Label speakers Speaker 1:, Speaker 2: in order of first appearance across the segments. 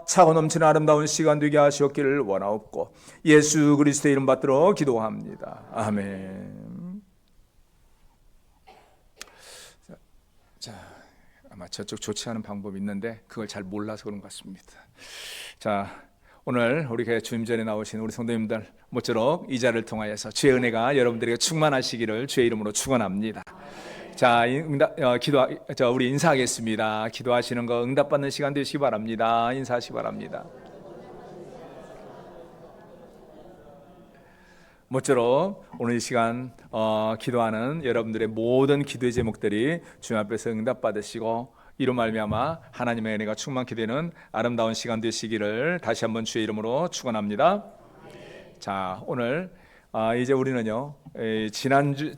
Speaker 1: 차고 넘치는 아름다운 시간 되게 하시옵기를 원하옵고 예수 그리스도의 이름 받들어 기도합니다. 아멘. 자, 아마 저쪽 좋지 않은 방법이 있는데 그걸 잘 몰라서 그런 것 같습니다. 자, 오늘 우리 교회 주임전에 나오신 우리 성도님들 모쪼록 이 자리를 통하여서 주의 은혜가 여러분들에게 충만하시기를 주의 이름으로 축원합니다. 자, 우리 인사하겠습니다. 기도하시는 거 응답받는 시간 되시기 바랍니다. 인사하시기 바랍니다. 모쪼록 오늘 이 시간 기도하는 여러분들의 모든 기도의 제목들이 주님 앞에서 응답받으시고 이로 말미암아 하나님의 은혜가 충만케 되는 아름다운 시간 되시기를 다시 한번 주의 이름으로 축원합니다. 자, 오늘 이제 우리는요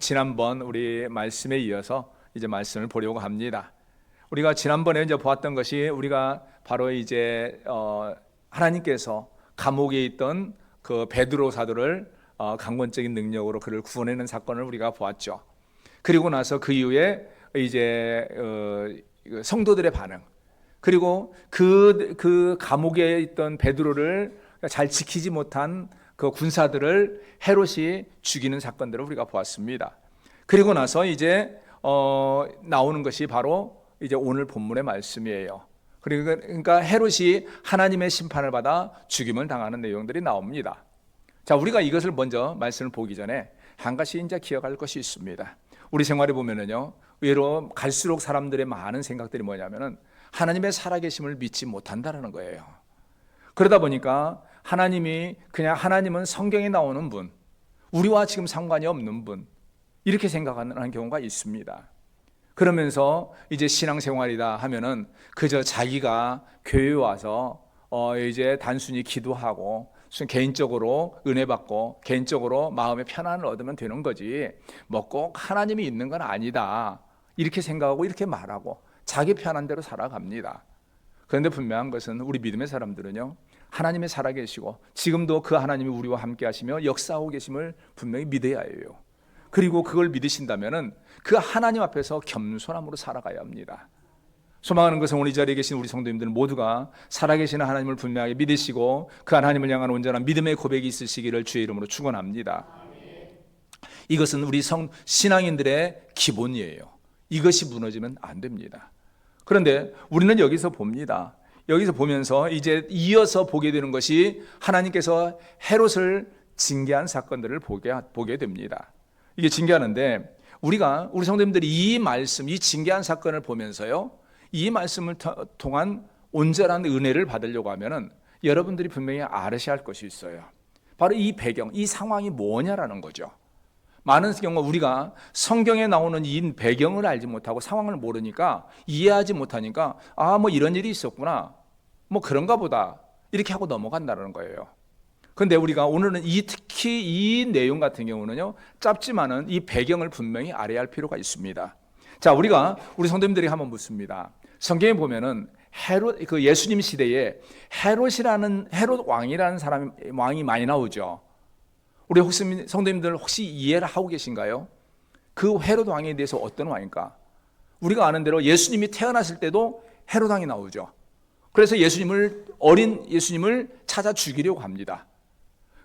Speaker 1: 지난번 우리 말씀에 이어서 이제 말씀을 보려고 합니다. 우리가 지난번에 이제 보았던 것이 우리가 바로 이제 하나님께서 감옥에 있던 그 베드로 사도를 강권적인 능력으로 그를 구원해낸 사건을 우리가 보았죠. 그리고 나서 그 이후에 이제 성도들의 반응, 그리고 그 감옥에 있던 베드로를 잘 지키지 못한 그 군사들을 헤롯이 죽이는 사건들을 우리가 보았습니다. 그리고 나서 이제 나오는 것이 바로 이제 오늘 본문의 말씀이에요. 그러니까 헤롯이 하나님의 심판을 받아 죽임을 당하는 내용들이 나옵니다. 자, 우리가 이것을 먼저 말씀을 보기 전에 한 가지 이제 기억할 것이 있습니다. 우리 생활에 보면은요, 의외로 갈수록 사람들의 많은 생각들이 뭐냐면은 하나님의 살아계심을 믿지 못한다는 거예요. 그러다 보니까 하나님은 성경에 나오는 분, 우리와 지금 상관이 없는 분, 이렇게 생각하는 경우가 있습니다. 그러면서 이제 신앙생활이다 하면은 그저 자기가 교회에 와서 이제 단순히 기도하고 개인적으로 은혜 받고 개인적으로 마음의 편안을 얻으면 되는 거지 뭐 꼭 하나님이 있는 건 아니다, 이렇게 생각하고 이렇게 말하고 자기 편한 대로 살아갑니다. 그런데 분명한 것은 우리 믿음의 사람들은요, 하나님이 살아계시고 지금도 그 하나님이 우리와 함께 하시며 역사하고 계심을 분명히 믿어야 해요. 그리고 그걸 믿으신다면 그 하나님 앞에서 겸손함으로 살아가야 합니다. 소망하는 것은 오늘 이 자리에 계신 우리 성도님들 모두가 살아계시는 하나님을 분명하게 믿으시고 그 하나님을 향한 온전한 믿음의 고백이 있으시기를 주의 이름으로 축원합니다. 이것은 우리 신앙인들의 기본이에요. 이것이 무너지면 안 됩니다. 그런데 우리는 여기서 봅니다. 여기서 보면서 이제 이어서 보게 되는 것이 하나님께서 헤롯을 징계한 사건들을 보게 됩니다. 이게 징계하는데 우리 성도님들이 이 말씀, 이 징계한 사건을 보면서요, 이 말씀을 통한 온전한 은혜를 받으려고 하면은 여러분들이 분명히 알으셔야 할 것이 있어요. 바로 이 배경, 이 상황이 뭐냐라는 거죠. 많은 경우 우리가 성경에 나오는 이 배경을 알지 못하고 상황을 모르니까, 이해하지 못하니까 뭐 이런 일이 있었구나, 뭐 그런가 보다, 이렇게 하고 넘어간다는 거예요. 그런데 우리가 오늘은 특히 이 내용 같은 경우는요, 짧지만은 이 배경을 분명히 알아야 할 필요가 있습니다. 자, 우리 성도님들이 한번 묻습니다. 성경에 보면은 예수님 시대에 헤롯 왕이라는 왕이 많이 나오죠. 우리 성도님들 혹시 이해를 하고 계신가요? 그 헤롯 왕에 대해서 어떤 왕일까? 우리가 아는 대로 예수님이 태어났을 때도 헤롯 왕이 나오죠. 그래서 어린 예수님을 찾아 죽이려고 합니다.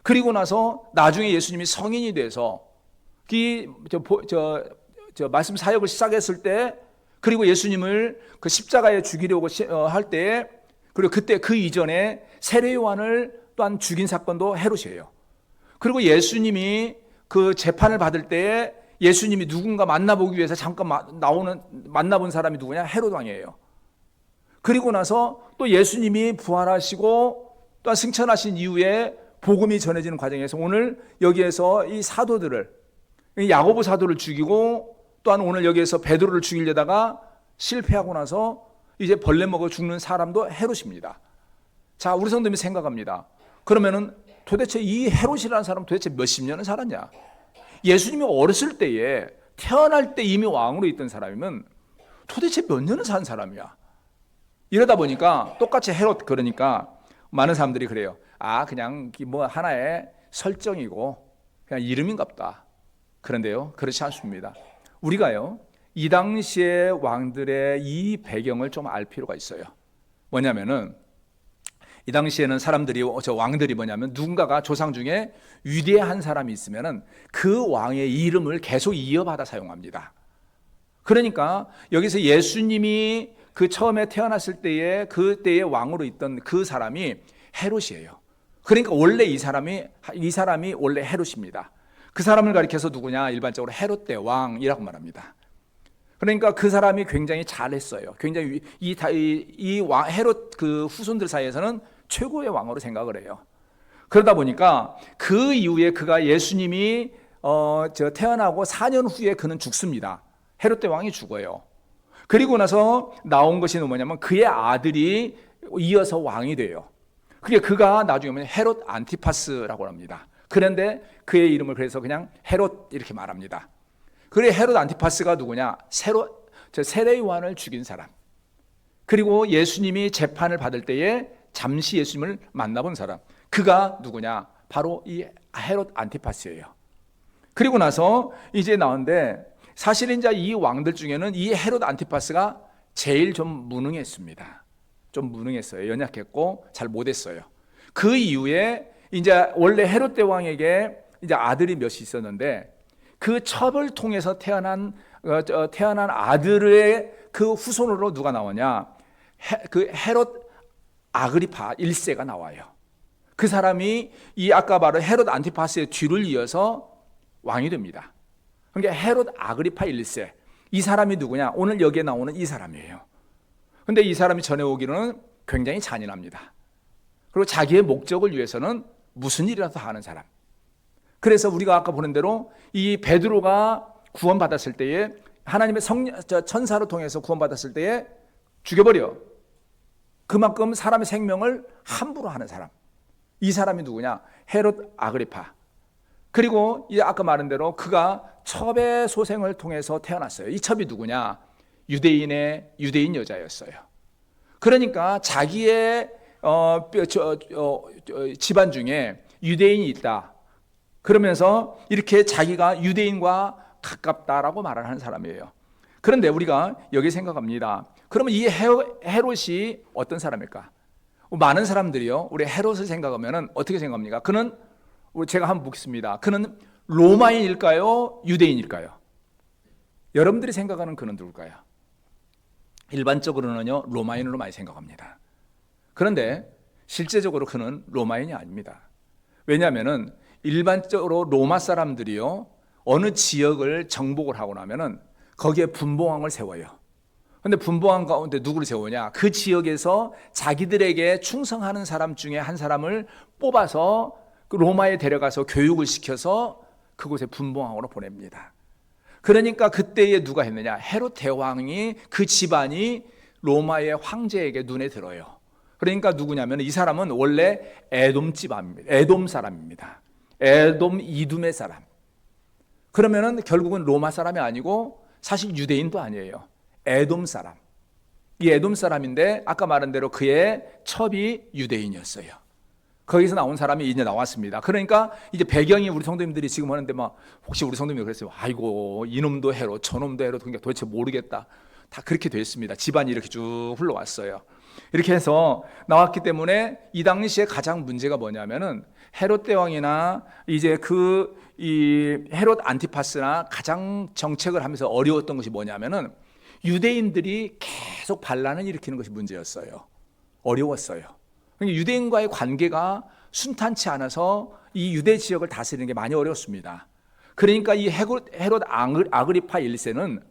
Speaker 1: 그리고 나서 나중에 예수님이 성인이 돼서 말씀 사역을 시작했을 때, 그리고 예수님을 그 십자가에 죽이려고 할 때, 그리고 그때 그 이전에 세례 요한을 또한 죽인 사건도 헤롯이에요. 그리고 예수님이 그 재판을 받을 때 예수님이 누군가 만나보기 위해서 잠깐 만나본 사람이 누구냐? 헤롯 왕이에요. 그리고 나서 또 예수님이 부활하시고 또한 승천하신 이후에 복음이 전해지는 과정에서 오늘 여기에서 이 사도들을, 야고보 사도를 죽이고 또한 오늘 여기에서 베드로를 죽이려다가 실패하고 나서 이제 벌레 먹어 죽는 사람도 헤롯입니다. 자, 우리 성도님이 생각합니다. 그러면은 도대체 이 헤롯이라는 사람은 도대체 몇십 년을 살았냐? 예수님이 어렸을 때에, 태어날 때 이미 왕으로 있던 사람이면 도대체 몇 년을 산 사람이야? 이러다 보니까 똑같이 헤롯, 그러니까 많은 사람들이 그래요. 그냥 뭐 하나의 설정이고 그냥 이름인갑다. 그런데요, 그렇지 않습니다. 우리가요, 이 당시의 왕들의 이 배경을 좀 알 필요가 있어요. 뭐냐면은 이 당시에는 사람들이 저 왕들이 뭐냐면 누군가가 조상 중에 위대한 사람이 있으면은 그 왕의 이름을 계속 이어받아 사용합니다. 그러니까 여기서 예수님이 그 처음에 태어났을 때에 그때의 왕으로 있던 그 사람이 헤롯이에요. 그러니까 원래 이 사람이 원래 헤롯입니다. 그 사람을 가리켜서 누구냐? 일반적으로 헤롯 대왕이라고 말합니다. 그러니까 그 사람이 굉장히 잘했어요. 굉장히 헤롯 그 후손들 사이에서는 최고의 왕으로 생각을 해요. 그러다 보니까 그 이후에 그가 예수님이 태어나고 4년 후에 그는 죽습니다. 헤롯 대왕이 죽어요. 그리고 나서 나온 것이 뭐냐면 그의 아들이 이어서 왕이 돼요. 그가 나중에 보면 헤롯 안티파스라고 합니다. 그런데 그의 이름을 그래서 그냥 헤롯 이렇게 말합니다. 그래 헤롯 안티파스가 누구냐? 세례 요한을 죽인 사람. 그리고 예수님이 재판을 받을 때에 잠시 예수님을 만나본 사람. 그가 누구냐? 바로 이 헤롯 안티파스예요. 그리고 나서 이제 나오는데 사실 이제 이 왕들 중에는 이 헤롯 안티파스가 제일 좀 무능했습니다. 좀 무능했어요. 연약했고 잘 못했어요. 그 이후에 이제 원래 헤롯 대왕에게 이제 아들이 몇이 있었는데 그 첩을 통해서 태어난 아들의 그 후손으로 누가 나오냐? 그 헤롯 아그리파 1세가 나와요. 그 사람이 이 아까 말한 헤롯 안티파스의 뒤를 이어서 왕이 됩니다. 그러니까 헤롯 아그리파 1세. 이 사람이 누구냐? 오늘 여기에 나오는 이 사람이에요. 근데 이 사람이 전해오기로는 굉장히 잔인합니다. 그리고 자기의 목적을 위해서는 무슨 일이라도 하는 사람. 그래서 우리가 아까 보는 대로 이 베드로가 구원받았을 때에 하나님의 천사로 통해서 구원받았을 때에 죽여버려. 그만큼 사람의 생명을 함부로 하는 사람. 이 사람이 누구냐? 헤롯 아그리파. 그리고 아까 말한 대로 그가 첩의 소생을 통해서 태어났어요. 이 첩이 누구냐? 유대인 여자였어요. 그러니까 자기의 집안 중에 유대인이 있다. 그러면서 이렇게 자기가 유대인과 가깝다라고 말을 하는 사람이에요. 그런데 우리가 여기 생각합니다. 그러면 이 헤롯이 어떤 사람일까? 많은 사람들이요, 우리 헤롯을 생각하면 어떻게 생각합니까? 그는 제가 한번 묻겠습니다. 그는 로마인일까요? 유대인일까요? 여러분들이 생각하는 그는 누굴까요? 일반적으로는요, 로마인으로 많이 생각합니다. 그런데 실제적으로 그는 로마인이 아닙니다. 왜냐하면은 일반적으로 로마 사람들이요, 어느 지역을 정복을 하고 나면은 거기에 분봉왕을 세워요. 근데 분봉왕 가운데 누구를 세우냐? 그 지역에서 자기들에게 충성하는 사람 중에 한 사람을 뽑아서 로마에 데려가서 교육을 시켜서 그곳에 분봉왕으로 보냅니다. 그러니까 그때에 누가 했느냐? 헤롯 대왕이 그 집안이 로마의 황제에게 눈에 들어요. 그러니까 누구냐면 이 사람은 원래 에돔 집안입니다. 에돔 사람입니다. 에돔 이둠의 사람. 그러면은 결국은 로마 사람이 아니고 사실 유대인도 아니에요. 에돔 사람. 이 에돔 사람인데 아까 말한 대로 그의 첩이 유대인이었어요. 거기서 나온 사람이 이제 나왔습니다. 그러니까 이제 배경이 우리 성도님들이 지금 하는데 막 혹시 우리 성도님이 그랬어요. 아이고 이놈도 헤롯 저놈도 헤롯 그러니까 도대체 모르겠다. 다 그렇게 됐습니다. 집안이 이렇게 쭉 흘러왔어요. 이렇게 해서 나왔기 때문에 이 당시에 가장 문제가 뭐냐면은 헤롯 대왕이나 이제 이 헤롯 안티파스나 가장 정책을 하면서 어려웠던 것이 뭐냐면은 유대인들이 계속 반란을 일으키는 것이 문제였어요. 어려웠어요. 그러니까 유대인과의 관계가 순탄치 않아서 이 유대 지역을 다스리는 게 많이 어려웠습니다. 그러니까 이 헤롯 아그리파 1세는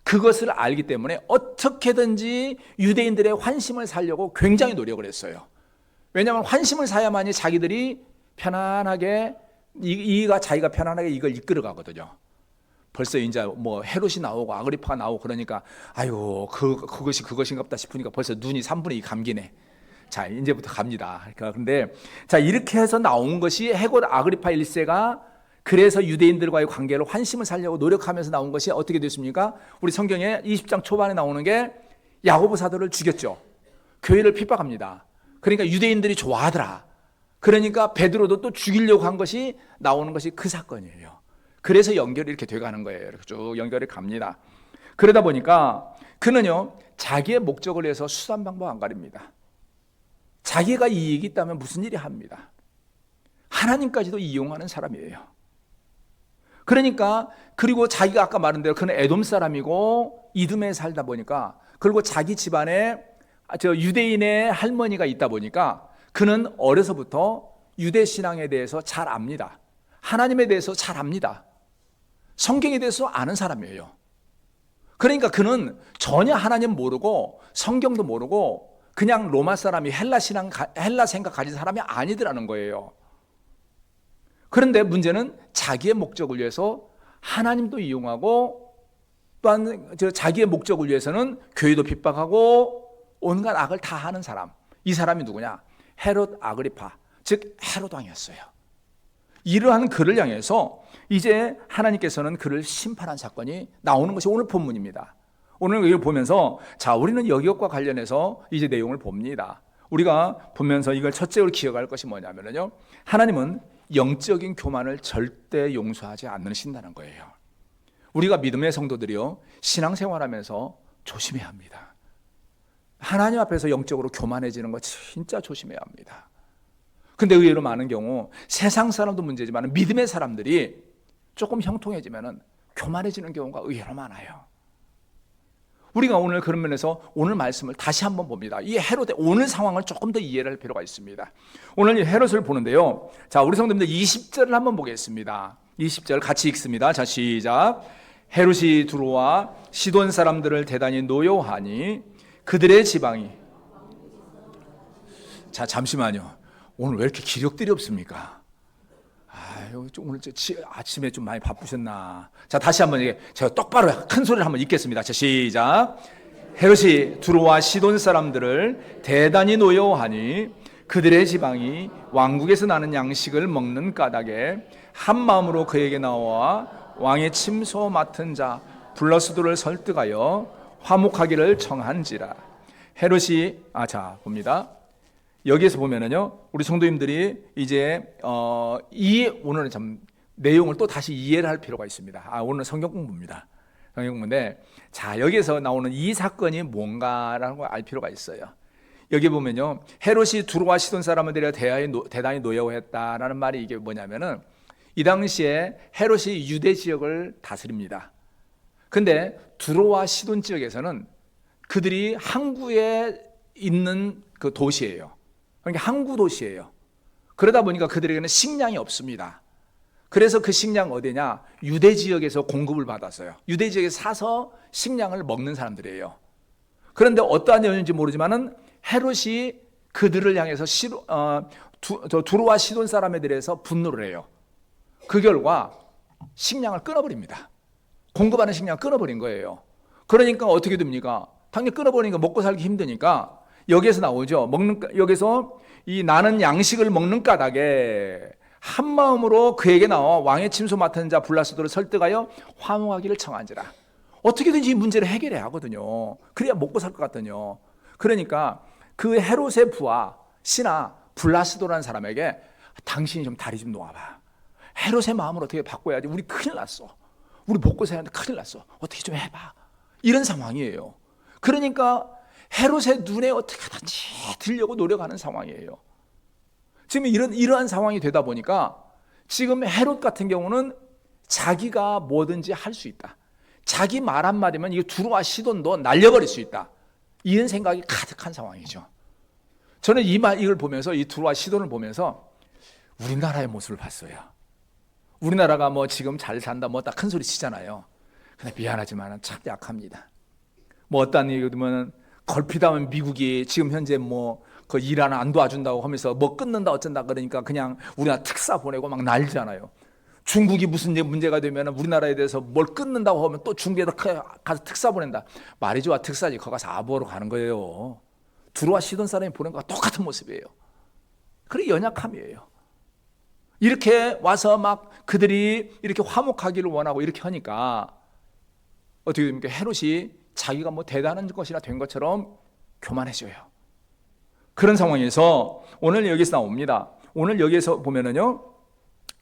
Speaker 1: 그것을 알기 때문에 어떻게든지 유대인들의 환심을 사려고 굉장히 노력을 했어요. 왜냐하면 환심을 사야만이 자기들이 편안하게 자기가 편안하게 이걸 이끌어 가거든요. 벌써 이제 뭐 헤롯이 나오고 아그리파가 나오고 그러니까 아이고 그것이 그것인가 보다 싶으니까 벌써 눈이 3분의 2 감기네. 자, 이제부터 갑니다. 그러니까 근데 자, 이렇게 해서 나온 것이 헤롯 아그리파 1세가 그래서 유대인들과의 관계를 환심을 살려고 노력하면서 나온 것이 어떻게 됐습니까? 우리 성경에 20장 초반에 나오는 게 야고보 사도를 죽였죠. 교회를 핍박합니다. 그러니까 유대인들이 좋아하더라. 그러니까 베드로도 또 죽이려고 한 것이 나오는 것이 그 사건이에요. 그래서 연결이 이렇게 돼가는 거예요. 이렇게 쭉 연결이 갑니다. 그러다 보니까 그는요, 자기의 목적을 위해서 수단 방법 안 가립니다. 자기가 이익이 있다면 무슨 일이 합니다. 하나님까지도 이용하는 사람이에요. 그러니까 그리고 자기가 아까 말한 대로 그는 에돔 사람이고 이듬해 살다 보니까, 그리고 자기 집안에 유대인의 할머니가 있다 보니까 그는 어려서부터 유대 신앙에 대해서 잘 압니다. 하나님에 대해서 잘 압니다. 성경에 대해서 아는 사람이에요. 그러니까 그는 전혀 하나님 모르고 성경도 모르고 그냥 로마 사람이 헬라 생각 가진 사람이 아니더라는 거예요. 그런데 문제는 자기의 목적을 위해서 하나님도 이용하고 또한 자기의 목적을 위해서는 교회도 핍박하고 온갖 악을 다 하는 사람. 이 사람이 누구냐? 헤롯 아그리파, 즉 헤롯 왕이었어요. 이러한 그를 향해서 이제 하나님께서는 그를 심판한 사건이 나오는 것이 오늘 본문입니다. 오늘 이걸 보면서 우리는 여기와 관련해서 이제 내용을 봅니다. 우리가 보면서 이걸 첫째로 기억할 것이 뭐냐면요, 하나님은 영적인 교만을 절대 용서하지 않으신다는 거예요. 우리가 믿음의 성도들이요, 신앙생활하면서 조심해야 합니다. 하나님 앞에서 영적으로 교만해지는 거 진짜 조심해야 합니다. 근데 의외로 많은 경우 세상 사람도 문제지만 믿음의 사람들이 조금 형통해지면 교만해지는 경우가 의외로 많아요. 우리가 오늘 그런 면에서 오늘 말씀을 다시 한번 봅니다. 이 헤롯의 오늘 상황을 조금 더 이해를 할 필요가 있습니다. 오늘 이 헤롯을 보는데요, 우리 성도님들 20절을 한번 보겠습니다. 20절 같이 읽습니다. 시작. 헤롯이 들어와 시돈 사람들을 대단히 노여워하니 그들의 지방이. 잠시만요. 오늘 왜 이렇게 기력들이 없습니까? 오늘 아침에 좀 많이 바쁘셨나? 다시 한번 제가 똑바로 큰 소리를 한번 읽겠습니다. 시작. 헤롯이 두로와 시돈 사람들을 대단히 노여워하니 그들의 지방이 왕국에서 나는 양식을 먹는 까닭에 한 마음으로 그에게 나와 왕의 침소 맡은 자 블라스도를 설득하여 화목하기를 청한지라. 헤롯이 봅니다. 여기에서 보면은요, 우리 성도님들이 이제 오늘은 참 내용을 또 다시 이해를 할 필요가 있습니다. 오늘은 성경 공부입니다. 성경 공부인데, 여기에서 나오는 이 사건이 뭔가라는 걸 알 필요가 있어요. 여기 보면요, 헤롯이 두로와 시돈 사람들이 대단히 노여워했다라는 말이 이게 뭐냐면은, 이 당시에 헤롯이 유대 지역을 다스립니다. 근데 두로와 시돈 지역에서는 그들이 항구에 있는 그 도시예요. 그러니까 항구 도시예요. 그러다 보니까 그들에게는 식량이 없습니다. 그래서 그 식량 어디냐? 유대 지역에서 공급을 받았어요. 유대 지역에 사서 식량을 먹는 사람들이에요. 그런데 어떠한 이유인지 모르지만은 헤롯이 그들을 향해서 두로와 시돈 사람에 대해서 분노를 해요. 그 결과 식량을 끊어버립니다. 공급하는 식량을 끊어버린 거예요. 그러니까 어떻게 됩니까? 당연히 끊어버리니까 먹고 살기 힘드니까 여기에서 나오죠. 여기서 이 나는 양식을 먹는 까닭에 한 마음으로 그에게 나와 왕의 침소 맡은 자 블라스도를 설득하여 화목하기를 청한지라. 어떻게든지 이 문제를 해결해야 하거든요. 그래야 먹고 살 것 같거든요. 그러니까 그 헤롯의 부하 신하 블라스도라는 사람에게 당신이 좀 다리 좀 놓아봐. 헤롯의 마음을 어떻게 바꿔야지. 우리 큰일 났어. 우리 먹고 살야 하는데 큰일 났어. 어떻게 좀 해봐. 이런 상황이에요. 그러니까 헤롯의 눈에 어떻게든지 들려고 노력하는 상황이에요. 지금 이러한 상황이 되다 보니까 지금 헤롯 같은 경우는 자기가 뭐든지 할 수 있다. 자기 말 한마디면 이 두로와 시돈도 날려버릴 수 있다. 이런 생각이 가득한 상황이죠. 저는 이걸 보면서 이 두로와 시돈을 보면서 우리나라의 모습을 봤어요. 우리나라가 지금 잘 산다 딱 큰 소리 치잖아요. 근데 미안하지만 참 약합니다. 어떤 얘기 들으면 걸핏하면 미국이 지금 현재 그 이란 안 도와준다고 하면서 끊는다 어쩐다 그러니까 그냥 우리나라 특사 보내고 막 난리잖아요. 중국이 무슨 문제가 되면 우리나라에 대해서 뭘 끊는다고 하면 또 중국에다 가서 특사 보낸다. 말이 좋아 특사지. 거기 가서 아부하러 가는 거예요. 두로와 시돈 사람이 보낸 거와 똑같은 모습이에요. 그게 연약함이에요. 이렇게 와서 막 그들이 이렇게 화목하기를 원하고 이렇게 하니까 어떻게 됩니까? 헤롯이 자기가 대단한 것이나 된 것처럼 교만해져요. 그런 상황에서 오늘 여기서 나옵니다. 오늘 여기에서 보면은요,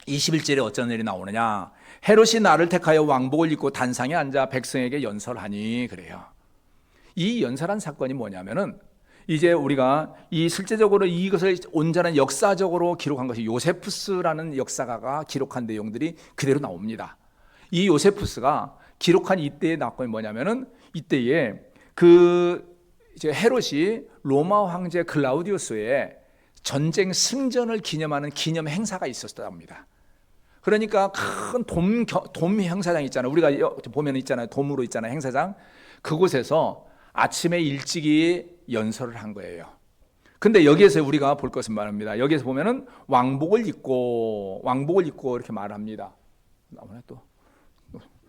Speaker 1: 21절에 어떤 일이 나오느냐? 헤롯이 나를 택하여 왕복을 입고 단상에 앉아 백성에게 연설하니 그래요. 이 연설한 사건이 뭐냐면은 이제 우리가 이 실제적으로 이것을 온전한 역사적으로 기록한 것이 요세푸스라는 역사가가 기록한 내용들이 그대로 나옵니다. 이 요세푸스가 기록한 이때의 낙관이 뭐냐면은 이때에 이제 헤롯이 로마 황제 클라우디우스의 전쟁 승전을 기념하는 기념 행사가 있었다고 합니다. 그러니까 큰 돔 행사장 있잖아요. 우리가 보면 있잖아요. 돔으로 있잖아요. 행사장. 그곳에서 아침에 일찍이 연설을 한 거예요. 근데 여기에서 우리가 볼 것은 말합니다. 여기에서 보면은 왕복을 입고 이렇게 말합니다. 나오네 또.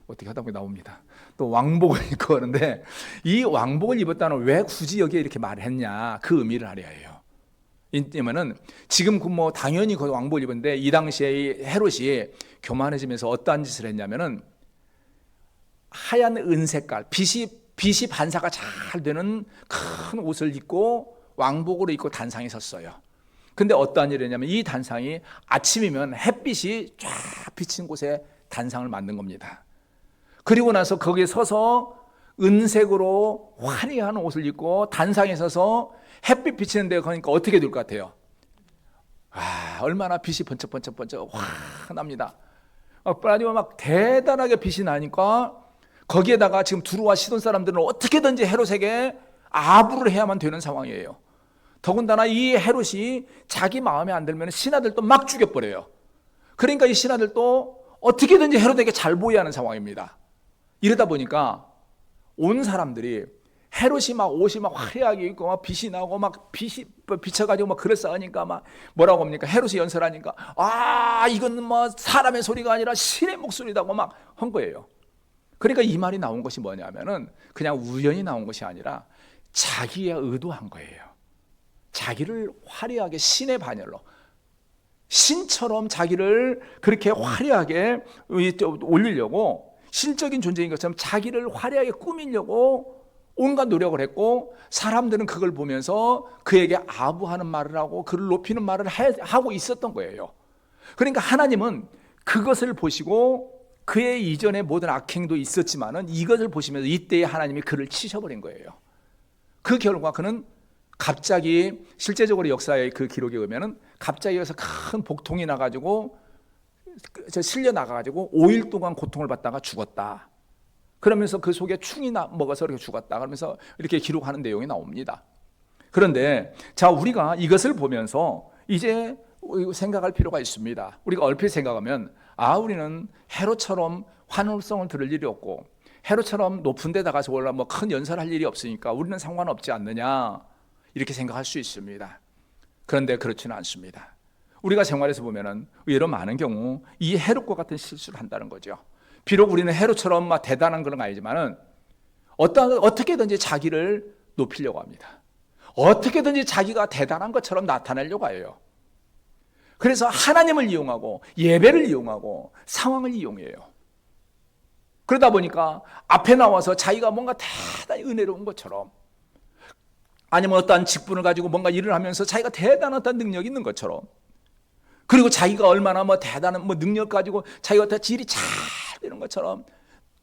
Speaker 1: 어떻게 하다 보니 나옵니다. 또 왕복을 입고 하는데 이 왕복을 입었다는 왜 굳이 여기에 이렇게 말을 했냐 그 의미를 알아야 해요. 왜냐면은 지금 뭐 당연히 그 왕복을 입었는데 이 당시에 헤롯이 교만해지면서 어떠한 짓을 했냐면은 하얀 은색깔 빛이 반사가 잘 되는 큰 옷을 입고 왕복으로 입고 단상에 섰어요. 근데 어떠한 일을 했냐면 이 단상이 아침이면 햇빛이 쫙 비친 곳에 단상을 만든 겁니다. 그리고 나서 거기에 서서 은색으로 화려한 옷을 입고 단상에 서서 햇빛 비치는 데 가니까 어떻게 될 것 같아요? 얼마나 빛이 번쩍번쩍 환합니다. 막 대단하게 빛이 나니까 거기에다가 지금 두루와 시돈 사람들은 어떻게든지 헤롯에게 아부를 해야만 되는 상황이에요. 더군다나 이 헤롯이 자기 마음에 안 들면 신하들도 막 죽여버려요. 그러니까 이 신하들도 어떻게든지 헤롯에게 잘 보여야 하는 상황입니다. 이러다 보니까 온 사람들이 헤롯이 막 옷이 막 화려하게 입고 막 빛이 나고 막 빛이 비쳐가지고 막 그럴싸하니까 막 뭐라고 합니까? 헤롯이 연설하니까 이건 뭐 사람의 소리가 아니라 신의 목소리다고 막 한 거예요. 그러니까 이 말이 나온 것이 뭐냐면은 그냥 우연히 나온 것이 아니라 자기가 의도한 거예요. 자기를 화려하게 신의 반열로 신처럼 자기를 그렇게 화려하게 올리려고 실적인 존재인 것처럼 자기를 화려하게 꾸미려고 온갖 노력을 했고 사람들은 그걸 보면서 그에게 아부하는 말을 하고 그를 높이는 말을 하고 있었던 거예요. 그러니까 하나님은 그것을 보시고 그의 이전에 모든 악행도 있었지만은 이것을 보시면서 이때에 하나님이 그를 치셔버린 거예요. 그 결과 그는 갑자기 실제적으로 역사의 그 기록에 의하면은 갑자기 여기서 큰 복통이 나가지고 실려 나가가지고 5일 동안 고통을 받다가 죽었다. 그러면서 그 속에 충이 먹어서 이렇게 죽었다. 그러면서 이렇게 기록하는 내용이 나옵니다. 그런데 자 우리가 이것을 보면서 이제 생각할 필요가 있습니다. 우리가 얼핏 생각하면 우리는 헤롯처럼 환호성을 들을 일이 없고 헤롯처럼 높은 데 나가서 원래 뭐 큰 연설할 일이 없으니까 우리는 상관없지 않느냐 이렇게 생각할 수 있습니다. 그런데 그렇지는 않습니다. 우리가 생활에서 보면은 의외로 많은 경우 이 헤롯과 같은 실수를 한다는 거죠. 비록 우리는 헤롯처럼 막 대단한 그런 거 아니지만은 어떻게든지 자기를 높이려고 합니다. 어떻게든지 자기가 대단한 것처럼 나타내려고 해요. 그래서 하나님을 이용하고 예배를 이용하고 상황을 이용해요. 그러다 보니까 앞에 나와서 자기가 뭔가 대단히 은혜로운 것처럼 아니면 어떠한 직분을 가지고 뭔가 일을 하면서 자기가 대단한 어떤 능력이 있는 것처럼 그리고 자기가 얼마나 뭐 대단한 뭐 능력 가지고 자기가 어떤 일이 잘 되는 것처럼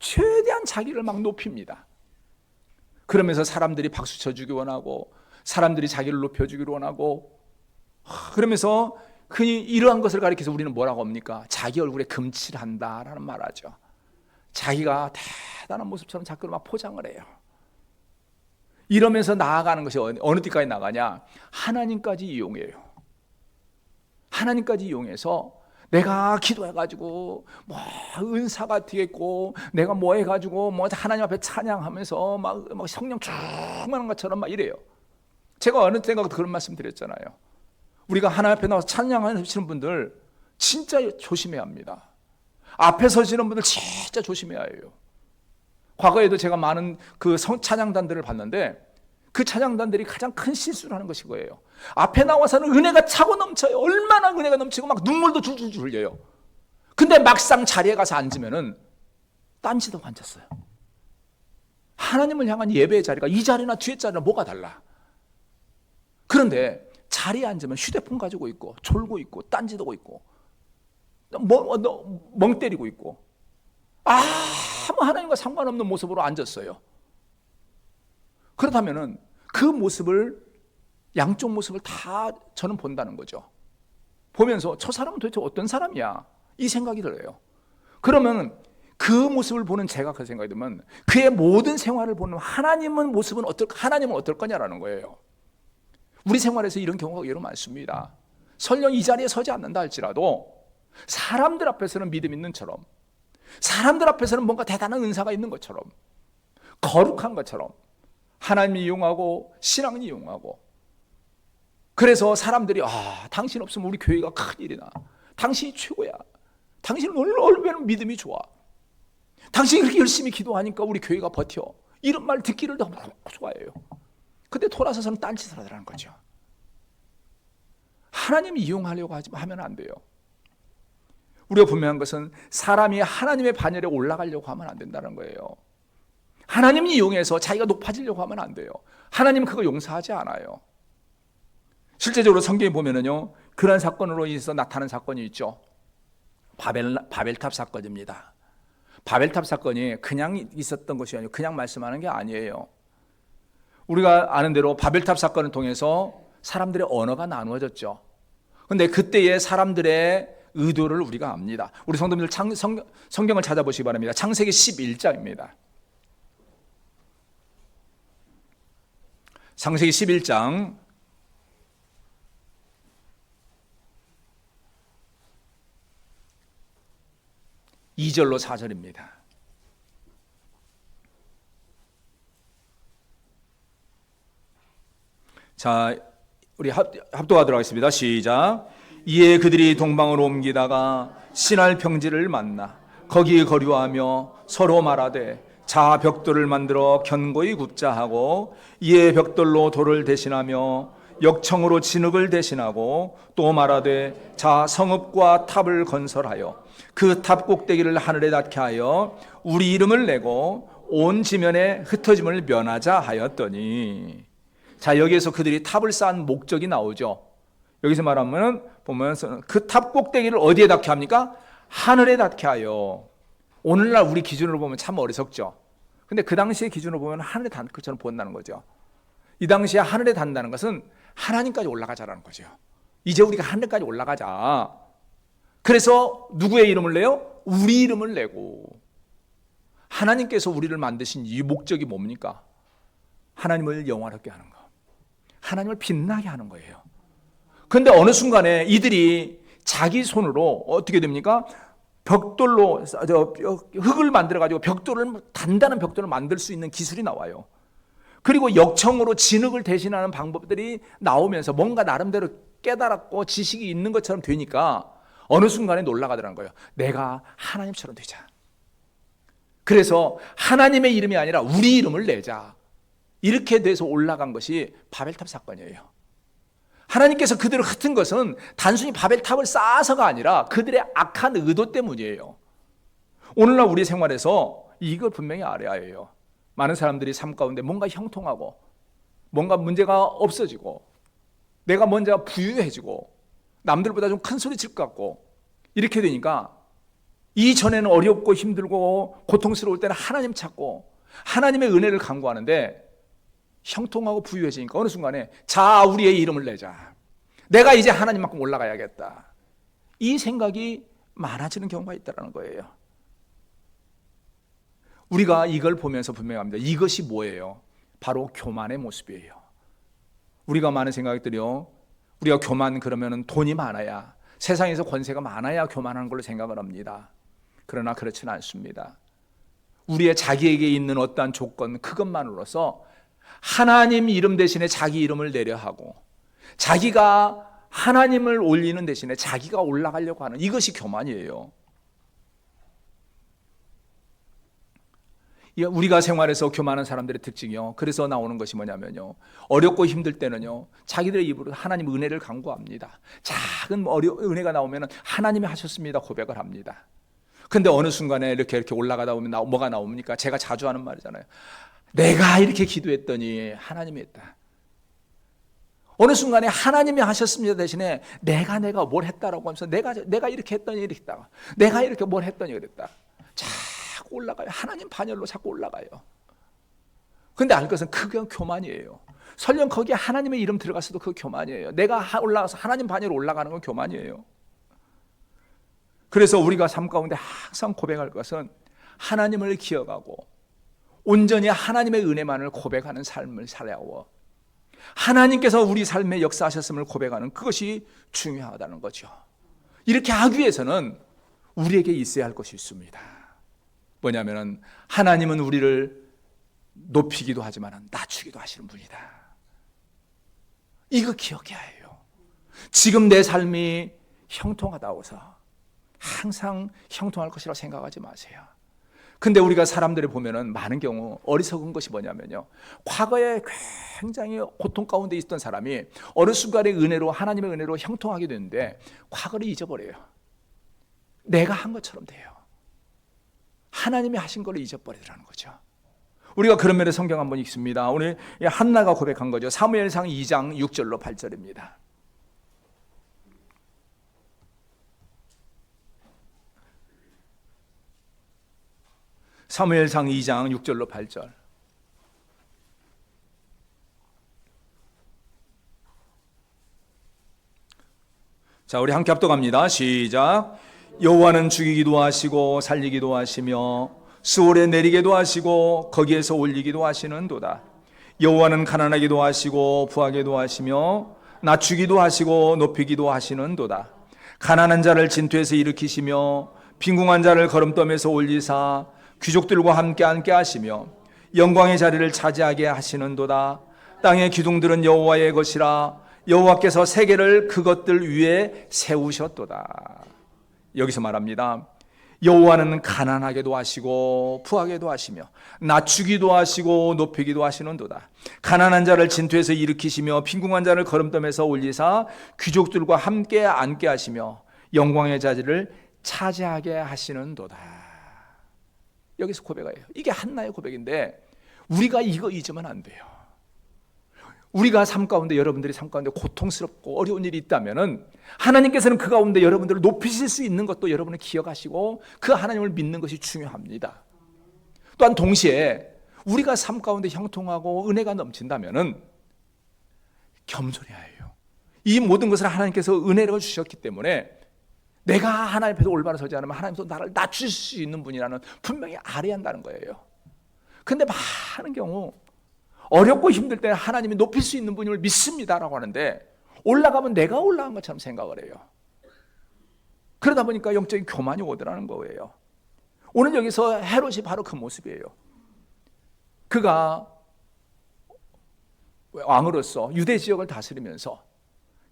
Speaker 1: 최대한 자기를 막 높입니다. 그러면서 사람들이 박수 쳐주기 원하고 사람들이 자기를 높여주기를 원하고 그러면서 이러한 것을 가리켜서 우리는 뭐라고 합니까? 자기 얼굴에 금칠한다라는 말하죠. 자기가 대단한 모습처럼 자꾸를 막 포장을 해요. 이러면서 나아가는 것이 어느 데까지 나가냐? 하나님까지 이용해요. 하나님까지 이용해서 내가 기도해가지고 뭐 은사가 되겠고 내가 뭐 해가지고 뭐 하나님 앞에 찬양하면서 막 성령 충만한 것처럼 막 이래요. 제가 어느 때가 그런 말씀 드렸잖아요. 우리가 하나님 앞에 나와서 찬양하시는 분들 진짜 조심해야 합니다. 앞에 서시는 분들 진짜 조심해야 해요. 과거에도 제가 많은 그 찬양단들을 봤는데 그 찬양단들이 가장 큰 실수를 하는 것이 거예요. 앞에 나와서는 은혜가 차고 넘쳐요. 얼마나 은혜가 넘치고 막 눈물도 줄줄 흘려요. 근데 막상 자리에 가서 앉으면은 딴짓하고 앉았어요. 하나님을 향한 예배의 자리가 이 자리나 뒤에 자리나 뭐가 달라. 그런데 자리에 앉으면 휴대폰 가지고 있고 졸고 있고 딴짓하고 있고 멍 때리고 있고 아무 하나님과 상관없는 모습으로 앉았어요. 그렇다면은 그 모습을 양쪽 모습을 다 저는 본다는 거죠. 보면서 저 사람은 도대체 어떤 사람이야? 이 생각이 들어요. 그러면 그 모습을 보는 제가 그 생각이 들면 그의 모든 생활을 보는 하나님은 하나님은 어떨 거냐라는 거예요. 우리 생활에서 이런 경우가 여러 많습니다. 설령 이 자리에 서지 않는다 할지라도 사람들 앞에서는 믿음 있는 처럼, 사람들 앞에서는 뭔가 대단한 은사가 있는 것처럼, 거룩한 것처럼 하나님이 이용하고 신앙이 이용하고, 그래서 사람들이 당신 없으면 우리 교회가 큰일이나, 당신이 최고야, 당신은 얼마나 믿음이 좋아, 당신이 그렇게 열심히 기도하니까 우리 교회가 버텨, 이런 말 듣기를 너무 좋아해요. 근데 돌아서서는 딴짓을 하더라는 거죠. 하나님이 이용하려고 하면 안 돼요. 우리가 분명한 것은 사람이 하나님의 반열에 올라가려고 하면 안 된다는 거예요. 하나님이 이용해서 자기가 높아지려고 하면 안 돼요. 하나님은 그거 용서하지 않아요. 실제적으로 성경에 보면은요, 그런 사건으로 인해서 나타난 사건이 있죠. 바벨탑 사건입니다. 바벨탑 사건이 그냥 있었던 것이 아니고 그냥 말씀하는 게 아니에요. 우리가 아는 대로 바벨탑 사건을 통해서 사람들의 언어가 나누어졌죠. 그런데 그때의 사람들의 의도를 우리가 압니다. 우리 성도님들 성경을 찾아보시기 바랍니다. 창세기 11장입니다. 창세기 11장 2절로 4절입니다. 자, 우리 합독하도록 하겠습니다. 시작. 이에 그들이 동방으로 옮기다가 신할 평지를 만나 거기 거류하며 서로 말하되 자 벽돌을 만들어 견고히 굽자 하고, 이에 벽돌로 돌을 대신하며 역청으로 진흙을 대신하고, 또 말하되 자 성읍과 탑을 건설하여 그 탑 꼭대기를 하늘에 닿게 하여 우리 이름을 내고 온 지면에 흩어짐을 면하자 하였더니. 자, 여기에서 그들이 탑을 쌓은 목적이 나오죠. 여기서 말하면 보면 그 탑 꼭대기를 어디에 닿게 합니까? 하늘에 닿게 하여. 오늘날 우리 기준으로 보면 참 어리석죠. 근데 그 당시의 기준으로 보면 하늘에 닿는 것처럼 본다는 거죠. 이 당시에 하늘에 닿는다는 것은 하나님까지 올라가자라는 거죠. 이제 우리가 하늘까지 올라가자. 그래서 누구의 이름을 내요? 우리 이름을 내고. 하나님께서 우리를 만드신 이 목적이 뭡니까? 하나님을 영화롭게 하는 거, 하나님을 빛나게 하는 거예요. 그런데 어느 순간에 이들이 자기 손으로 어떻게 됩니까? 벽돌로 흙을 만들어 가지고 단단한 벽돌을 만들 수 있는 기술이 나와요. 그리고 역청으로 진흙을 대신하는 방법들이 나오면서 뭔가 나름대로 깨달았고 지식이 있는 것처럼 되니까 어느 순간에 놀라가더라는 거예요. 내가 하나님처럼 되자. 그래서 하나님의 이름이 아니라 우리 이름을 내자. 이렇게 돼서 올라간 것이 바벨탑 사건이에요. 하나님께서 그들을 흩은 것은 단순히 바벨탑을 쌓아서가 아니라 그들의 악한 의도 때문이에요. 오늘날 우리 생활에서 이걸 분명히 알아야 해요. 많은 사람들이 삶 가운데 뭔가 형통하고 뭔가 문제가 없어지고 내가 먼저 부유해지고 남들보다 좀 큰 소리 칠 것 같고 이렇게 되니까 이전에는 어렵고 힘들고 고통스러울 때는 하나님 찾고 하나님의 은혜를 간구하는데 형통하고 부유해지니까 어느 순간에 자 우리의 이름을 내자, 내가 이제 하나님만큼 올라가야겠다, 이 생각이 많아지는 경우가 있다는 거예요. 우리가 이걸 보면서 분명히 합니다. 이것이 뭐예요? 바로 교만의 모습이에요. 우리가 많은 생각들이요, 우리가 교만 그러면 돈이 많아야, 세상에서 권세가 많아야 교만하는 걸로 생각을 합니다. 그러나 그렇지는 않습니다. 우리의 자기에게 있는 어떠한 조건 그것만으로서 하나님 이름 대신에 자기 이름을 내려 하고 자기가 하나님을 올리는 대신에 자기가 올라가려고 하는, 이것이 교만이에요. 우리가 생활에서 교만한 사람들의 특징이요, 그래서 나오는 것이 뭐냐면요, 어렵고 힘들 때는요 자기들의 입으로 하나님 은혜를 간구합니다. 작은 은혜가 나오면 하나님이 하셨습니다 고백을 합니다. 근데 어느 순간에 이렇게 올라가다 보면 뭐가 나옵니까? 제가 자주 하는 말이잖아요. 내가 이렇게 기도했더니 하나님이 했다. 어느 순간에 하나님이 하셨습니다 대신에 내가 뭘 했다라고 하면서 내가 이렇게 했더니 이렇게 했다, 내가 이렇게 뭘 했더니 그랬다, 올라가요. 하나님 반열로 자꾸 올라가요. 그런데 알 것은 그게 교만이에요. 설령 거기에 하나님의 이름 들어갔어도 그거 교만이에요. 내가 올라가서 하나님 반열로 올라가는 건 교만이에요. 그래서 우리가 삶 가운데 항상 고백할 것은 하나님을 기억하고 온전히 하나님의 은혜만을 고백하는 삶을 살아오. 하나님께서 우리 삶에 역사하셨음을 고백하는 그것이 중요하다는 거죠. 이렇게 하기 위해서는 우리에게 있어야 할 것이 있습니다. 뭐냐면은 하나님은 우리를 높이기도 하지만 낮추기도 하시는 분이다. 이거 기억해야 해요. 지금 내 삶이 형통하다고 해서 항상 형통할 것이라고 생각하지 마세요. 근데 우리가 사람들을 보면은 많은 경우 어리석은 것이 뭐냐면요, 과거에 굉장히 고통 가운데 있던 사람이 어느 순간에 은혜로, 하나님의 은혜로 형통하게 되는데 과거를 잊어버려요. 내가 한 것처럼 돼요. 하나님이 하신 걸 잊어버리더라는 거죠. 우리가 그런 면에 성경 한번 읽습니다. 오늘 한나가 고백한 거죠. 사무엘상 2장 6절로 8절입니다. 사무엘상 2장 6절로 8절. 자, 우리 함께 합독합니다. 시작. 여호와는 죽이기도 하시고 살리기도 하시며 수월에 내리게도 하시고 거기에서 올리기도 하시는도다. 여호와는 가난하기도 하시고 부하게도 하시며 낮추기도 하시고 높이기도 하시는도다. 가난한 자를 진토에서 일으키시며 빈궁한 자를 거름덤에서 올리사 귀족들과 함께 앉게 하시며 영광의 자리를 차지하게 하시는도다. 땅의 기둥들은 여호와의 것이라 여호와께서 세계를 그것들 위에 세우셨도다. 여기서 말합니다. 여호와는 가난하게도 하시고 부하게도 하시며 낮추기도 하시고 높이기도 하시는도다. 가난한 자를 진토에서 일으키시며 빈궁한 자를 거름덤에서 올리사 귀족들과 함께 앉게 하시며 영광의 자리를 차지하게 하시는도다. 여기서 고백이에요. 이게 한나의 고백인데 우리가 이거 잊으면 안 돼요. 우리가 삶 가운데, 여러분들이 삶 가운데 고통스럽고 어려운 일이 있다면은 하나님께서는 그 가운데 여러분들을 높이실 수 있는 것도 여러분을 기억하시고 그 하나님을 믿는 것이 중요합니다. 또한 동시에 우리가 삶 가운데 형통하고 은혜가 넘친다면은 겸손해야 해요. 이 모든 것을 하나님께서 은혜를 주셨기 때문에 내가 하나님 앞에서 올바로 서지 않으면 하나님도 나를 낮출 수 있는 분이라는 분명히 알아야 한다는 거예요. 근데 많은 경우 어렵고 힘들 때 하나님이 높일 수 있는 분임을 믿습니다라고 하는데 올라가면 내가 올라간 것처럼 생각을 해요. 그러다 보니까 영적인 교만이 오더라는 거예요. 오늘 여기서 헤롯이 바로 그 모습이에요. 그가 왕으로서 유대 지역을 다스리면서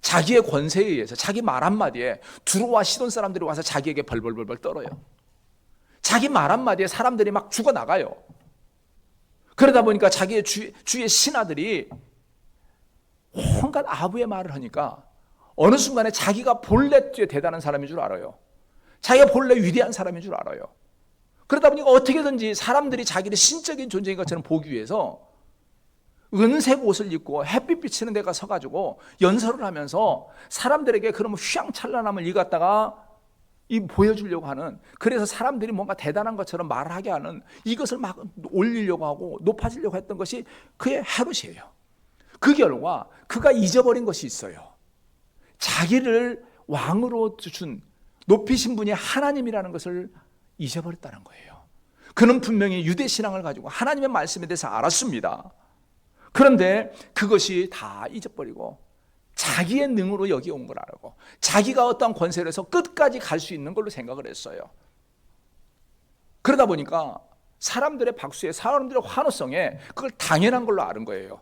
Speaker 1: 자기의 권세에 의해서 자기 말 한마디에 두로와 시돈 사람들이 와서 자기에게 벌벌벌 떨어요. 자기 말 한마디에 사람들이 막 죽어나가요. 그러다 보니까 자기의 주의 신하들이 온갖 아부의 말을 하니까 어느 순간에 자기가 본래 대단한 사람인 줄 알아요. 자기가 본래 위대한 사람인 줄 알아요. 그러다 보니까 어떻게든지 사람들이 자기를 신적인 존재인 것처럼 보기 위해서 은색 옷을 입고 햇빛 비치는 데 가서 가지고 연설을 하면서 사람들에게 그러면 휘황찬란함을 이갖다가 보여주려고 하는, 그래서 사람들이 뭔가 대단한 것처럼 말하게 하는, 이것을 막 올리려고 하고 높아지려고 했던 것이 그의 헤롯이에요. 그 결과 그가 잊어버린 것이 있어요. 자기를 왕으로 준 높이신 분이 하나님이라는 것을 잊어버렸다는 거예요. 그는 분명히 유대 신앙을 가지고 하나님의 말씀에 대해서 알았습니다. 그런데 그것이 다 잊어버리고 자기의 능으로 여기 온 걸 알고 자기가 어떤 권세를 해서 끝까지 갈 수 있는 걸로 생각을 했어요. 그러다 보니까 사람들의 박수에, 사람들의 환호성에 그걸 당연한 걸로 아는 거예요.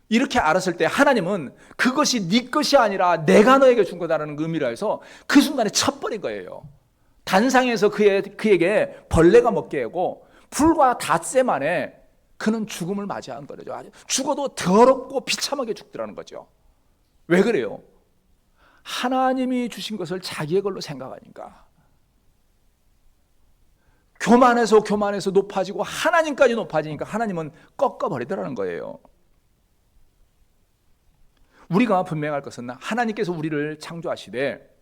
Speaker 1: 이렇게 알았을 때 하나님은 그것이 네 것이 아니라 내가 너에게 준 거다라는 의미라 해서 그 순간에 쳐버린 거예요. 단상에서 그에게 벌레가 먹게 하고 불과 닷새 만에 그는 죽음을 맞이한 거죠. 죽어도 더럽고 비참하게 죽더라는 거죠. 왜 그래요? 하나님이 주신 것을 자기의 걸로 생각하니까. 교만해서 높아지고 하나님까지 높아지니까 하나님은 꺾어버리더라는 거예요. 우리가 분명할 것은 하나님께서 우리를 창조하시되